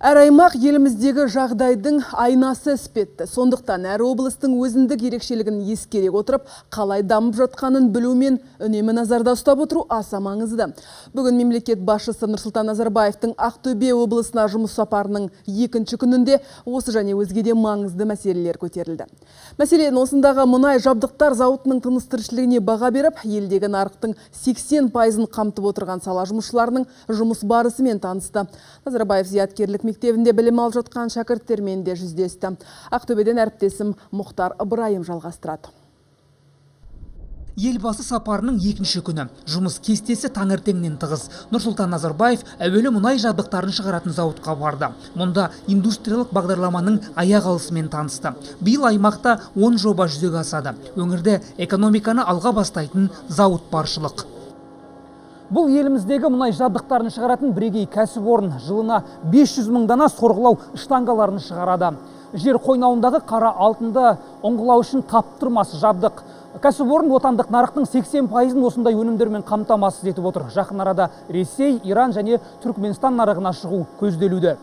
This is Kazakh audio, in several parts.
Әр аймақ еліміздегі жағдайдың айнасы іспетті. Сондықтан әр облыстың өзіндік ерекшелігін ескере отырып, қалай дамып жатқанын білумен үнемі назарда ұстап отыру аса маңызды. Бүгін мемлекет басшысы Нұрсұлтан Назарбаевтың Ақтөбе облысына жұмыс сапарының екінші күнінде осы және өзге де маңызды мәселелер көтерілді. Мәселен, осындағы мұнай жабдықтар зауытының тыныс-тіршілігіне баға беріп, елдегі нарықтың 80%-ын қамтып отырған сала жұмысшыларының жұмыс барысымен танысты. Назарбаев зияткерлік мектебінде білім алып жатқан шәкірттермен де жүздесті. Ақтөбеден әріптесім Мұхтар Ыбырайым жалғастырады. Елбасы сапарының екінші күні. Жұмыс кестесі таңертеңнен тығыз. Нұрсұлтан Назарбаев әуелі мұнай жабдықтарын шығаратын зауытқа барды. Мұнда индустриялық бағдарламаның аяқ алысымен танысты. Биыл аймақта 10 жоба жүзеге асады. Өңірде экономиканы алға бастайтын зауыт баршылық. Бұл еліміздегі мұнай жабдықтарын шығаратын бірегей кәсіпорын. Жылына 500 мың дана сорғылау штангаларын шығарады. Жер қойнауындағы қара алтынды ұңғылау үшін таптырмас жабдық. Кәсіпорын отандық нарықтың 80%-ын осындай өнімдермен қамтамасыз етіп отыр. Жақын арада Ресей, Иран және Түркменстан нарығына шығу көзделуде.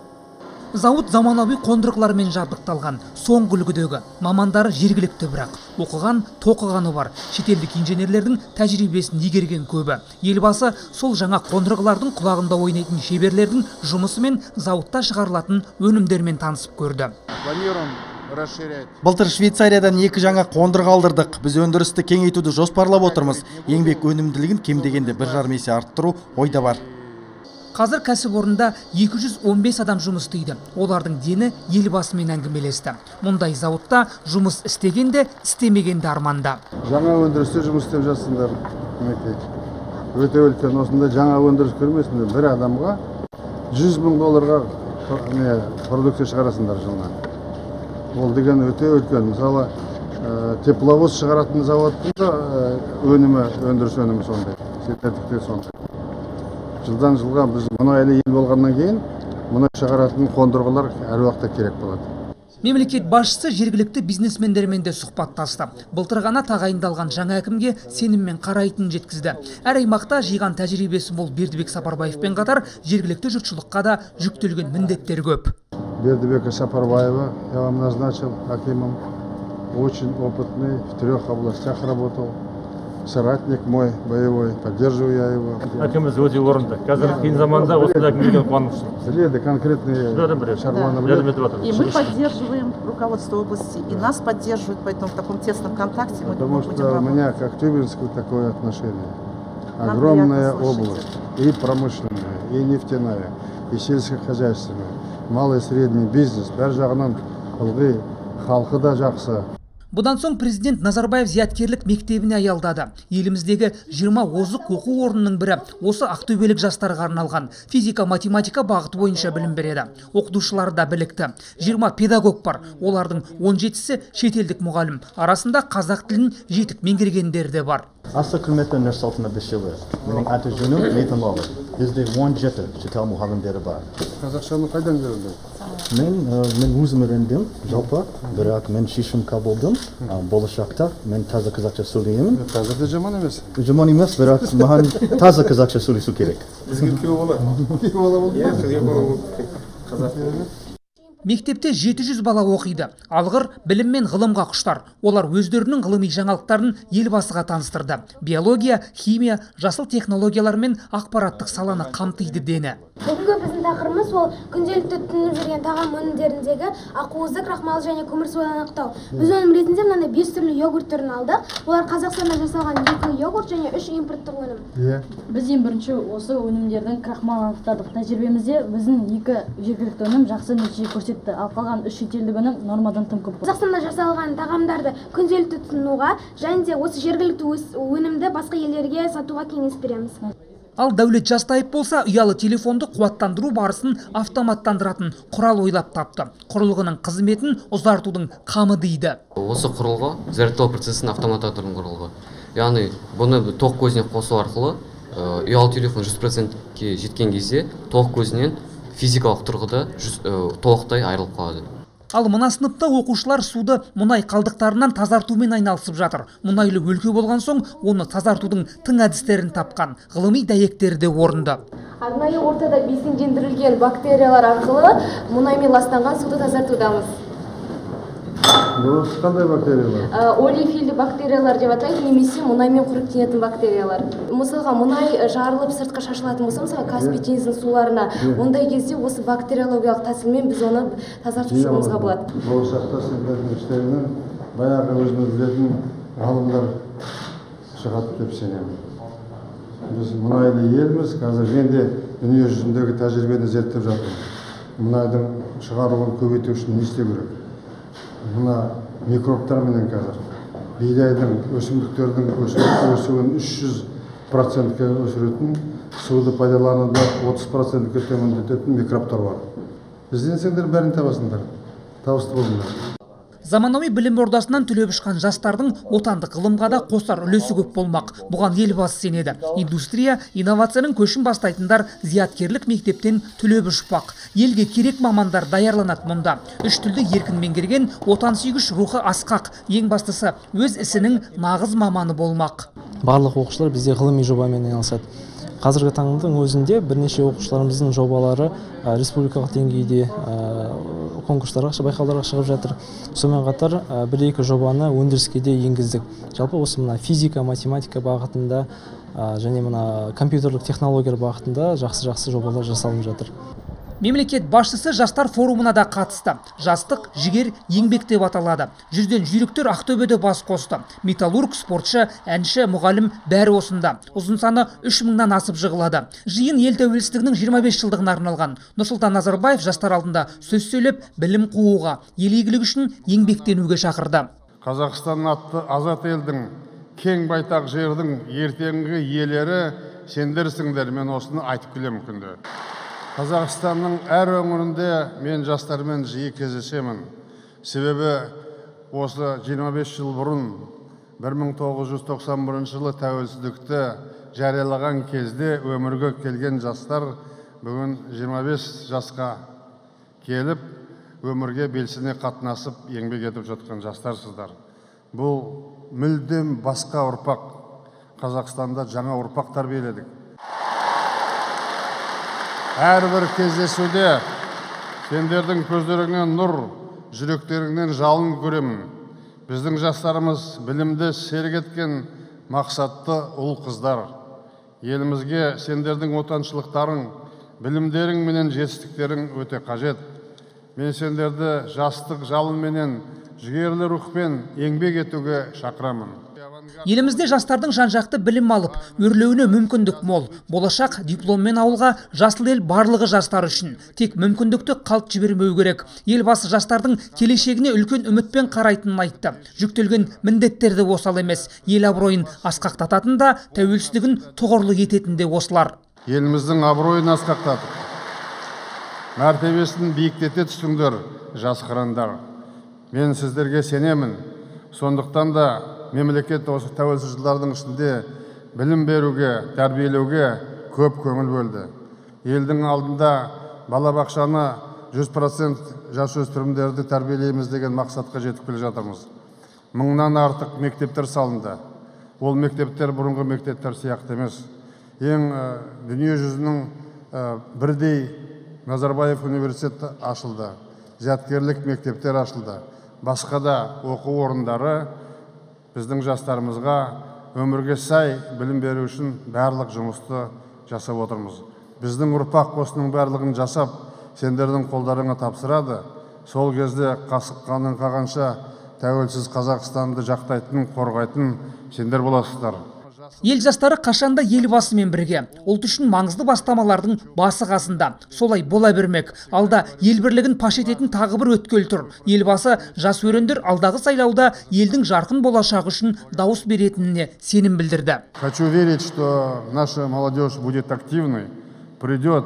Зауыт заманауи қондырғылармен жабдықталған. Соңғы үлгідегі мамандары жергілікті, бірақ оқыған, тоқығаны бар. Шетелдік инженерлердің тәжірибесін игерген көбі. Елбасы сол жаңа қондырғылардың құлағында ойнайтын шеберлердің жұмысымен зауытта шығарылатын өнімдермен танысып көрді. Былтыр Швейцариядан 2 жаңа қондырғы алдырдық. Біз өндірісті кеңейтуді жоспарлап отырмыз. Еңбек өнімділігін кем дегенде 1,5 есе арттыру ойда бар. Қазір кәсіпорында 215 адам жұмыс істейді. Олардың дені елбасымен әңгімелесті. Мұндай зауытта жұмыс істегенде, істемегенде арманда. Жаңа өндірісте жұмыс істеп жатсыңдар. Өте үлкен, осында жаңа өндіріс көрмесіңдер. Bir адамға $100 мың продукция шығарасыңдар жылына. Ол деген өте үлкен. Мысалы, тепловоз шығаратын заводтың да өндіріс өнімі сондай. Синтетикте сондай. Жылдан жылға біз мұнайлы ел болғаннан кейін мұнай шығаратын қондырғылар әр уақытта керек болады. Мемлекет басшысы жергілікті бизнесмендермен де сұхбаттасты. Былтыр ғана тағайындалған жаңа әкімге сеніммен қарайтынын жеткізді. Әр аймақта жиған тәжірибесі мол Бердібек Сапарбаевпен қатар жергілікті жұртшылыққа да жүктелген міндеттер көп. Бердібека Сапарбаева я вам назначил акимом. Очень опытный, в 3 областях работал. Соратник мой боевой, поддерживаю я его. Әкіміз өте орынды. Қазір қиын заманда осындай әкімдерден қуаныштымын. Біледі, конкретные шаруаны біледі. И мы поддерживаем руководство области, и нас поддерживают, поэтому в таком тесном контакте мы будем работать. Потому что у меня, как Тюбинску, такое отношение. Огромная область, и промышленная, и нефтяная, и сельскохозяйственная, малый и средний бизнес. Бәр жағынан ылғи, халқы да жақсы. Бұдан соң президент Назарбаев зияткерлік мектебіне аялдады. Еліміздегі 20 озық оқу орнының бірі осы ақтөбелік жастарға арналған. Физика-математика бағыты бойынша білім береді. Оқытушылары да білікті. 20 педагог бар. Олардың 17-сі шетелдік мұғалім. Арасында қазақ тілін жетік меңгергендер де бар. Аса құрметті Нұрсұлтан Әбішұлы, менің аты-жөнім Мейтанұлы. Бізде 17 шетел мұғалімдері бар. Қазақшаны қайдан көрдің? Мен өзім үйрендім, жалпы, бірақ мен шешім қабылдадым. Болашақта мен таза қазақша сөйлеймін. Таза да жаман емес. Жаман емес, бірақ маған таза қазақша сөйлесу керек. Бізге күйеу болады. Мектепте 700 бала оқиды. Алғыр білім мен ғылымға құштар. Олар өздерінің ғылыми жаңалықтарын елбасыға таныстырды. Биология, химия, жасыл технологиялар мен ақпараттық саланы қамтиды дені. Бүгінгі біздің тақырыбымыз ол күнделікті тұтынып жүрген тағам өнімдеріндегі ақуызды, крахмал және көмірсудан анықтау. Біз өнім ретінде мынандай 5 түрлі йогурт түрін алдық. Олар Қазақстанда жасалған 2 йогурт және 3 импорттық өнім. Біз ең бірінші осы өнімдердің крахмалын анықтадық. Тәжірибемізде біздің 2 жергілікті өнім жақсы нәтиже көрсетті. Ал қалған 3 шетелдік өнім нормадан тым көп. Қазақстанда жасалған тағамдарды күнделікті тұтынуға және де осы жергілікті өнімді басқа елдерге сатуға кеңес береміз. Ал Дәулет Жастайып болса, ұялы телефонды қуаттандыру барысын автоматтандыратын құрал ойлап тапты. Құрылғының қызметін ұзартудың қамы дейді. Осы құрылғы зерттеу процесін автоматтандыратын құрылғы. Яғни бұны тоқ көзіне қосу арқылы ұялы телефон 100%-ке жеткен кезде тоқ көзінен физикалық тұрғыда толықтай айырылып қалады. Ал мына сыныпта оқушылар суды мұнай қалдықтарынан тазартумен айналысып жатыр. Мұнайлы өлке болған соң, оны тазартудың тың әдістерін тапқан. Ғылыми дәйектері де орынды. Арнайы ортада бесіндендірілген бактериялар арқылы мұнаймен ластанған суды тазартудамыз. Бұл қандай бактериялар? Олефилді бактериялар деп атайды, немесе мұнаймен қоректенетін бактериялар. Мысалға, мұнай жарылып сыртқа шашылатын болса, мысалға Каспий теңізінің суларына, ондай кезде осы бактериологиялық тәсілмен біз оны тазартып шығуымызға болады. Болашақта сендердің іштерінен баяғы өзіміз білетін ғалымдар шығады деп сенемін. Біз мұнайлы елміз, қазір мен де дүние жүзіндегі тәжірибені зерттеп жатырмын. Мұнайдың шығаруын көбейту үшін не істеу керек? Мына микробтарменен қазір бидайдың, өсімдіктердің өсуін 300%-ке өсіретін, суды пайдалануда 30%-ке төмендететін микробтар бар. Ізденсеңдер бәрін табасыңдар. Табысты болыңдар. Заманауи білім ордасынан түлеп ұшқан жастардың отандық ғылымға да қосар үлесі көп болмақ. Бұған елбасы сенеді. Индустрия, инновацияның көшін бастайтындар зияткерлік мектептен түлеп ұшпақ. Елге керек мамандар даярланады мұнда. Үш тілді еркін меңгерген, отансүйгіш рухы асқақ. Ең бастысы өз ісінің нағыз маманы болмақ. Барлық оқушылар бізде ғылыми жобамен айналысады. Қазіргі таңдың өзінде бірнеше оқушыларымыздың жобалары республикалық деңгейде конкурстарға, байқауларға шығып жатыр. Сонымен қатар бір-екі жобаны өндіріске де енгіздік. Жалпы осы мына физика, математика бағытында және мына компьютерлік технологиялар бағытында жақсы жобалар жасалып жатыр. Мемлекет басшысы жастар форумына да қатысты. Жастық, жігер, еңбек деп аталады. Жүзден жүйріктер Ақтөбеде бас қосты. Металлург, спортшы, әнші, мұғалім бәрі осында. Ұзын саны 3000-нан асып жығылады. Жиын ел тәуелсіздігінің 25 жылдығына арналған. Нұрсұлтан Назарбаев жастар алдында сөз сөйлеп, білім қууға, ел игілігі үшін еңбектенуге шақырды. Қазақстан атты азат елдің, кең байтақ жердің ертеңгі иелері сендерсіңдер, мен осыны айтып келемін күнде. Қазақстанның әр өңірінде мен жастармен жиі кездесемін. Себебі осы 25 жыл бұрын 1991 жылы тәуелсіздікті жариялаған кезде өмірге келген жастар бүгін 25 жасқа келіп, өмірге белсене қатынасып, еңбек етіп жатқан жастарсыздар. Бұл мүлдем басқа ұрпақ. Қазақстанда жаңа ұрпақ тәрбиеледік. Әрбір кездесуде сендердің көздеріңнен нұр, жүректеріңнен жалын көремін. Біздің жастарымыз білімді серік еткен мақсатты ұл қыздар. Елімізге сендердің отаншылықтарың, білімдерің менен жетістіктерің өте қажет. Мен сендерді жастық жалын менен, жігерлі рухпен еңбек етуге шақырамын. Елімізде жастардың жан-жақты білім алып, өрлеуіне мүмкіндік мол. Болашақ дипломмен ауылға жасыл ел барлығы жастар үшін. Тек мүмкіндікті қалт жібермеу керек. Елбасы жастардың келешегіне үлкен үмітпен қарайтынын айтты. Жүктелген міндеттерді осал емес. Ел абыройын асқақтататын да, тәуелсіздігін тұғырлы ететін де осылар. Еліміздің абыройын асқақтатып, мәртебесін биіктете түсіңдер, жас қырандар. Мен сіздерге сенемін. Сондықтан да мемлекет осы тәуелсіз жылдардың ішінде білім беруге, тәрбиелеуге көп көңіл бөлді. Елдің алдында балабақшаны 100% жасөспірімдерді тәрбиелейміз деген мақсатқа жетіп келе жатырмыз. 1000-нан артық мектептер салынды. Ол мектептер бұрынғы мектептер сияқты емес. Ең дүние жүзінің бірдей Назарбаев университеті ашылды. Зияткерлік мектептер ашылды. Басқа да оқу орындары біздің жастарымызға өмірге сай білім беру үшін барлық жұмысты жасап отырмыз. Біздің ұрпақ осының барлығын жасап, сендердің қолдарыңа тапсырады. Сол кезде қасық қанын қағанша тәуелсіз Қазақстанды жақтайтын, қорғайтын сендер боласыздар. Ел жастары қашанда елбасымен бірге. Ұлт үшін маңызды бастамалардың басы қасында. Солай бола бермек. Алда ел бірлігін паш ететін тағы бір өткел тұр. Елбасы жас өрендер алдағы сайлауда елдің жарқын болашағы үшін дауыс беретініне сенім білдірді. Хочу верить, что наша молодежь будет активной, придет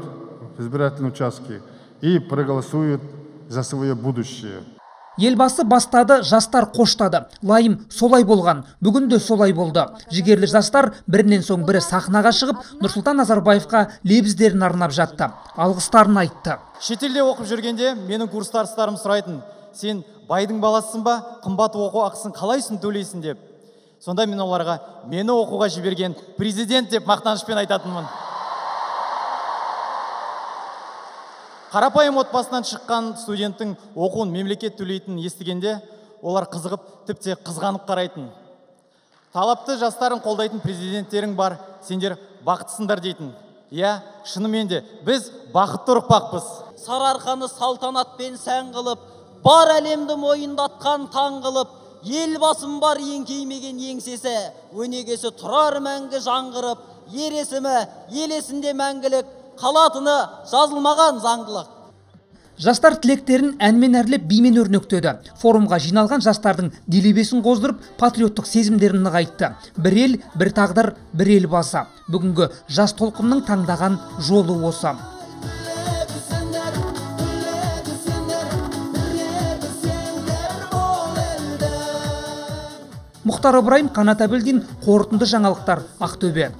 в избирательные участки и проголосует за свое будущее. Елбасы бастады, жастар қоштады. Лайым солай болған, бүгін де солай болды. Жігерлі жастар бірінен соң бірі сахнаға шығып, Нұрсұлтан Назарбаевқа лебіздерін арнап жатты. Алғыстарын айтты. Шетелде оқып жүргенде менің курстастарым сұрайтын: сен байдың баласысың ба, қымбат оқу ақысын қалайсың төлейсің деп. Сонда мен оларға мені оқуға жіберген президент деп мақтанышпен айтатынмын. Қарапайым отбасынан шыққан студенттің оқуын мемлекет төлейтінін естігенде, олар қызығып, тіпті қызғанып қарайтын. Талапты жастарын қолдайтын президенттерің бар, сендер бақыттысыңдар дейтін. Иә, шынымен де біз бақытты ұрпақпыз. Сарыарқаны салтанатпен сән қылып, бар әлемді мойындатқан таң қылып, ел басым бар еңкеймеген еңсесі, өнегесі тұрар мәңгі жаңғырып, ер есімі ел есінде мәңгілік, қалатыны жазылмаған заңдылық. Жастар тілектерін әнмен әрлеп, бимен өрнектеді. Форумға жиналған жастардың делебесін қоздырып, патриоттық сезімдерін нығайтты. Бір ел, бір тағдыр, бір ел басы. Бүгінгі жас толқынның таңдаған жолы осы. Мұхтар Ыбырайым, Қанат Әбілдин, қорытынды жаңалықтар, Ақтөбе.